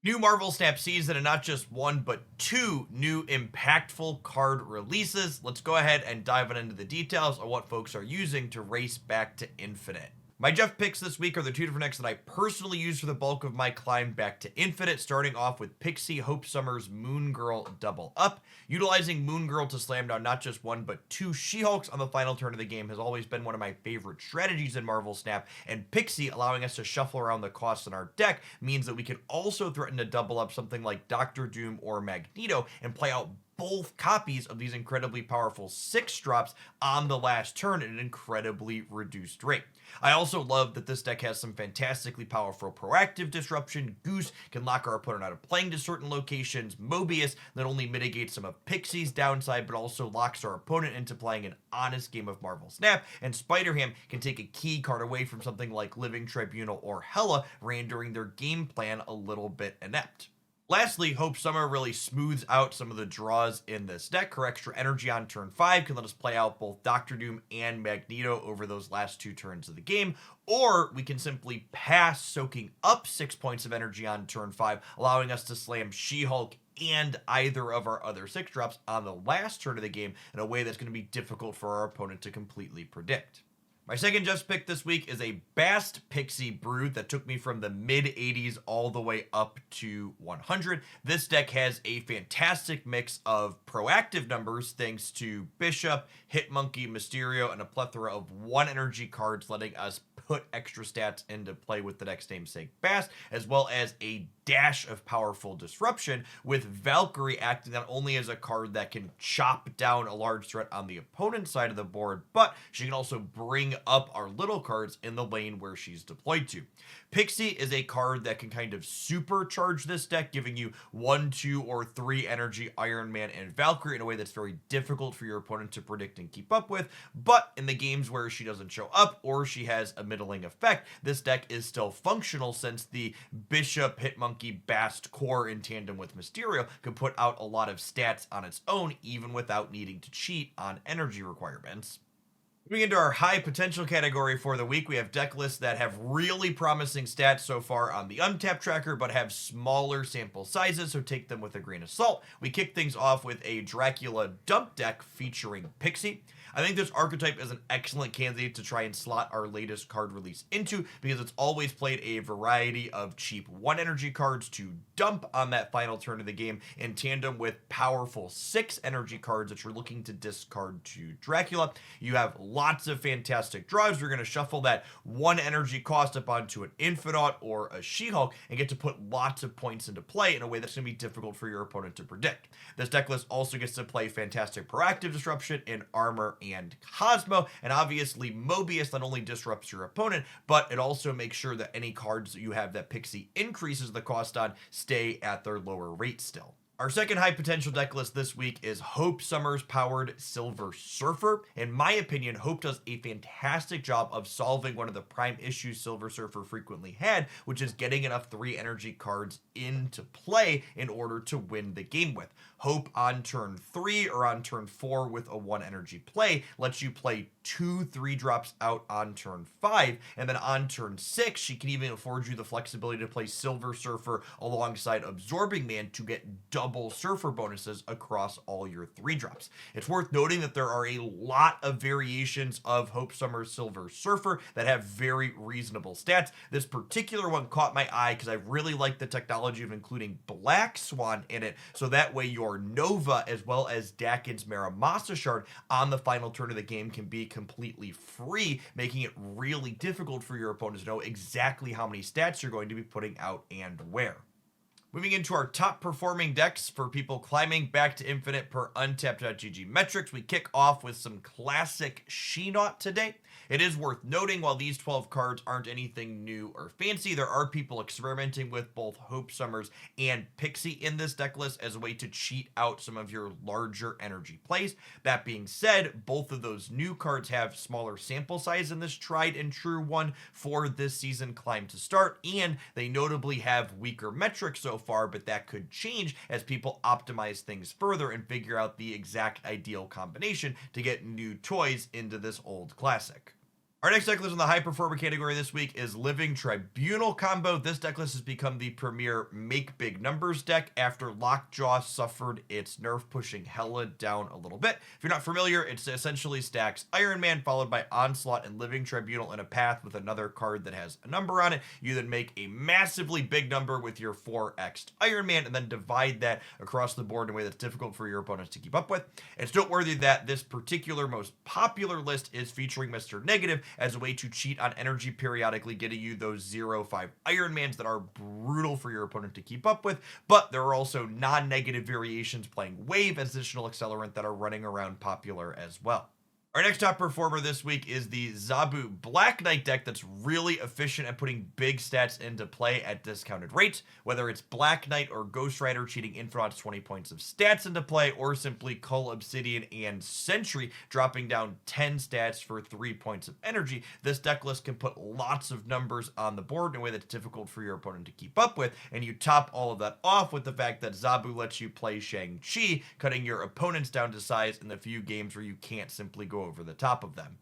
New Marvel Snap season, and not just one, but two new impactful card releases. Let's go ahead and dive into the details of what folks are using to race back to Infinite. My Jeff picks this week are the two different decks that I personally use for the bulk of my climb back to Infinite, starting off with Pixie Hope Summer's Moon Girl Double Up. Utilizing Moon Girl to slam down not just one, but two She-Hulks on the final turn of the game has always been one of my favorite strategies in Marvel Snap, and Pixie allowing us to shuffle around the costs in our deck means that we can also threaten to double up something like Doctor Doom or Magneto and play out both copies of these incredibly powerful 6 drops on the last turn at an incredibly reduced rate. I also love that this deck has some fantastically powerful proactive disruption. Goose can lock our opponent out of playing to certain locations. Mobius not only mitigates some of Pixie's downside, but also locks our opponent into playing an honest game of Marvel Snap. And Spider-Ham can take a key card away from something like Living Tribunal or Hela, rendering their game plan a little bit inept. Lastly, Hope Summer really smooths out some of the draws in this deck. Her extra energy on turn 5 can let us play out both Doctor Doom and Magneto over those last 2 turns of the game, or we can simply pass, soaking up 6 points of energy on turn 5, allowing us to slam She-Hulk and either of our other 6 drops on the last turn of the game in a way that's going to be difficult for our opponent to completely predict. My second just pick this week is a Bast Pixie Brood that took me from the mid 80s all the way up to 100. This deck has a fantastic mix of proactive numbers thanks to Bishop, Hitmonkey, Mysterio, and a plethora of 1 energy cards letting us put extra stats into play with the deck's namesake Bast, as well as a dash of powerful disruption, with Valkyrie acting not only as a card that can chop down a large threat on the opponent's side of the board, but she can also bring up our little cards in the lane where she's deployed to. Pixie is a card that can kind of supercharge this deck, giving you 1, 2, or 3 energy Iron Man and Valkyrie in a way that's very difficult for your opponent to predict and keep up with. But in the games where she doesn't show up or she has a middling effect, this deck is still functional, since the Bishop, Hitmonkey, Bast core in tandem with Mysterio can put out a lot of stats on its own, even without needing to cheat on energy requirements. Moving into our high potential category for the week, we have deck lists that have really promising stats so far on the Untap tracker, but have smaller sample sizes, so take them with a grain of salt. We kick things off with a Dracula dump deck featuring Pixie. I think this archetype is an excellent candidate to try and slot our latest card release into, because it's always played a variety of cheap 1 energy cards to dump on that final turn of the game, in tandem with powerful 6 energy cards that you're looking to discard to Dracula. You have lots of fantastic draws. You're going to shuffle that 1 energy cost up onto an Infinite or a She-Hulk and get to put lots of points into play in a way that's going to be difficult for your opponent to predict. This deck list also gets to play fantastic proactive disruption in Armor and Cosmo, and obviously Mobius not only disrupts your opponent, but it also makes sure that any cards that you have that Pixie increases the cost on stay at their lower rate still. Our second high potential deck list this week is Hope Summers powered Silver Surfer. In my opinion, Hope does a fantastic job of solving one of the prime issues Silver Surfer frequently had, which is getting enough 3 energy cards into play in order to win the game with. Hope on turn 3 or on turn 4 with a 1 energy play lets you play 2 3 drops out on turn 5, and then on turn 6 she can even afford you the flexibility to play Silver Surfer alongside Absorbing Man to get double Surfer bonuses across all your 3 drops. It's worth noting that there are a lot of variations of Hope Summer Silver Surfer that have very reasonable stats. This particular one caught my eye because I really like the technology of including Black Swan in it, so that way your Nova as well as Dakin's Maramasa Shard on the final turn of the game can be completely free, making it really difficult for your opponents to know exactly how many stats you're going to be putting out and where. Moving into our top performing decks for people climbing back to Infinite per Untapped.gg metrics, we kick off with some classic She-Naut today. It is worth noting, while these 12 cards aren't anything new or fancy, there are people experimenting with both Hope Summers and Pixie in this deck list as a way to cheat out some of your larger energy plays. That being said, both of those new cards have smaller sample size in this tried and true one for this season climb to start, and they notably have weaker metrics so far, but that could change as people optimize things further and figure out the exact ideal combination to get new toys into this old classic. Our next deck list in the high performer category this week is Living Tribunal combo. This deck list has become the premier make big numbers deck after Lockjaw suffered its nerf, pushing Hela down a little bit. If you're not familiar, it essentially stacks Iron Man followed by Onslaught and Living Tribunal in a path with another card that has a number on it. You then make a massively big number with your 4x Iron Man and then divide that across the board in a way that's difficult for your opponents to keep up with. It's noteworthy that this particular most popular list is featuring Mr. Negative as a way to cheat on energy periodically, getting you those 0-5 Iron Mans that are brutal for your opponent to keep up with. But there are also non-negative variations playing Wave as additional accelerant that are running around popular as well. Our next top performer this week is the Zabu Black Knight deck that's really efficient at putting big stats into play at discounted rates. Whether it's Black Knight or Ghost Rider cheating Infinite's 20 points of stats into play, or simply Cull Obsidian and Sentry dropping down 10 stats for 3 points of energy, this deck list can put lots of numbers on the board in a way that's difficult for your opponent to keep up with, and you top all of that off with the fact that Zabu lets you play Shang-Chi, cutting your opponents down to size in the few games where you can't simply go over the top of them.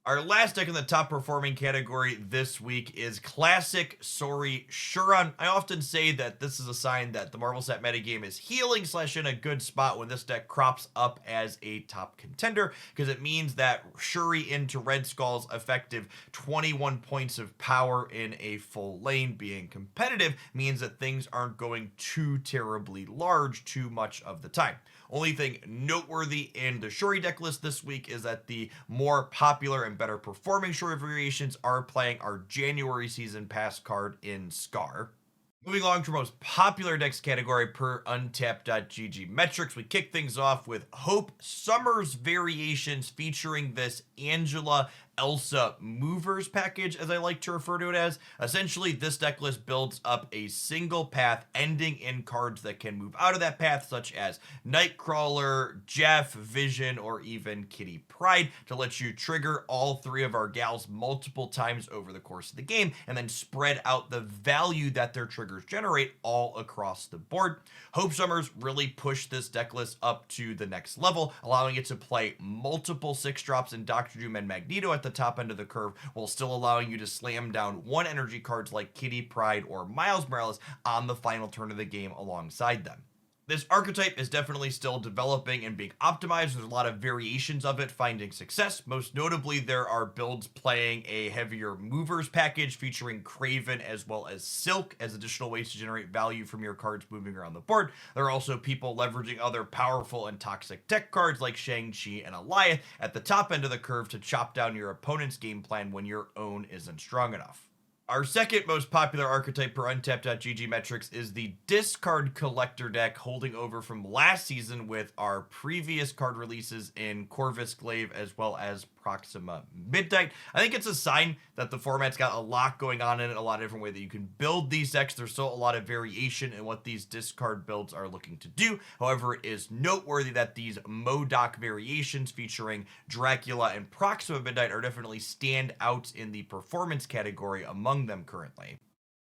Our last deck in the top performing category this week is Classic Sori Shuron. I often say that this is a sign that the Marvel Snap metagame is healing / in a good spot when this deck crops up as a top contender, because it means that Shuri into Red Skull's effective 21 points of power in a full lane being competitive means that things aren't going too terribly large too much of the time. Only thing noteworthy in the Shuri deck list this week is that the more popular and better performing Shuri variations are playing our January season pass card in Scar. Moving along to our most popular decks category per Untapped.gg metrics, we kick things off with Hope Summers variations featuring this Angela Elsa Movers package, as I like to refer to it as. Essentially, this deck list builds up a single path ending in cards that can move out of that path, such as Nightcrawler, Jeff, Vision, or even Kitty Pryde, to let you trigger all three of our gals multiple times over the course of the game, and then spread out the value that their triggers generate all across the board. Hope Summers really pushed this deck list up to the next level, allowing it to play multiple 6-drops in Dr. Doom and Magneto at the top end of the curve, while still allowing you to slam down 1 energy cards like Kitty Pryde or Miles Morales on the final turn of the game alongside them. This archetype is definitely still developing and being optimized. There's a lot of variations of it finding success. Most notably, there are builds playing a heavier movers package featuring Kraven as well as Silk as additional ways to generate value from your cards moving around the board. There are also people leveraging other powerful and toxic tech cards like Shang-Chi and Alioth at the top end of the curve to chop down your opponent's game plan when your own isn't strong enough. Our second most popular archetype per Untapped.gg metrics is the Discard Collector deck, holding over from last season with our previous card releases in Corvus Glaive as well as Proxima Midnight. I think it's a sign that the format's got a lot going on in it, a lot of different ways that you can build these decks. There's still a lot of variation in what these discard builds are looking to do. However, it is noteworthy that these MODOK variations featuring Dracula and Proxima Midnight are definitely stand out in the performance category among them currently.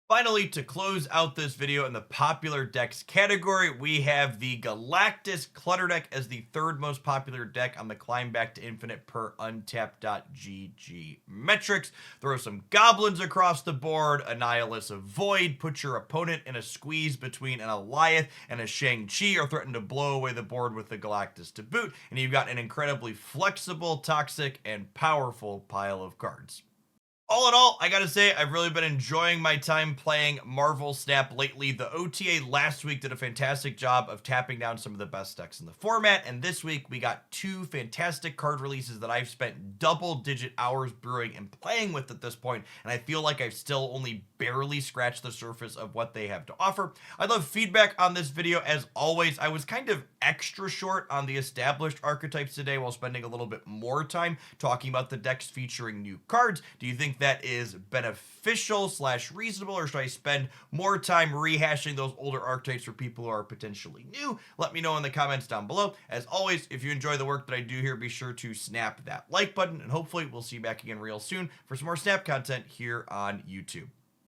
Finally, to close out this video in the popular decks category, we have the Galactus Clutter deck as the third most popular deck on the Climb Back to Infinite per Untapped.gg metrics. Throw some goblins across the board, Annihilus of Void, put your opponent in a squeeze between an Alioth and a Shang-Chi, or threaten to blow away the board with the Galactus to boot, and you've got an incredibly flexible, toxic, and powerful pile of cards. All in all, I gotta say, I've really been enjoying my time playing Marvel Snap lately. The OTA last week did a fantastic job of tapping down some of the best decks in the format, and this week we got 2 fantastic card releases that I've spent double-digit hours brewing and playing with at this point, and I feel like I've still only barely scratched the surface of what they have to offer. I'd love feedback on this video. As always, I was kind of extra short on the established archetypes today while spending a little bit more time talking about the decks featuring new cards. Do you think that is beneficial / reasonable, or should I spend more time rehashing those older archetypes for people who are potentially new? Let me know in the comments down below. As always, if you enjoy the work that I do here, be sure to snap that like button, and hopefully we'll see you back again real soon for some more Snap content here on YouTube.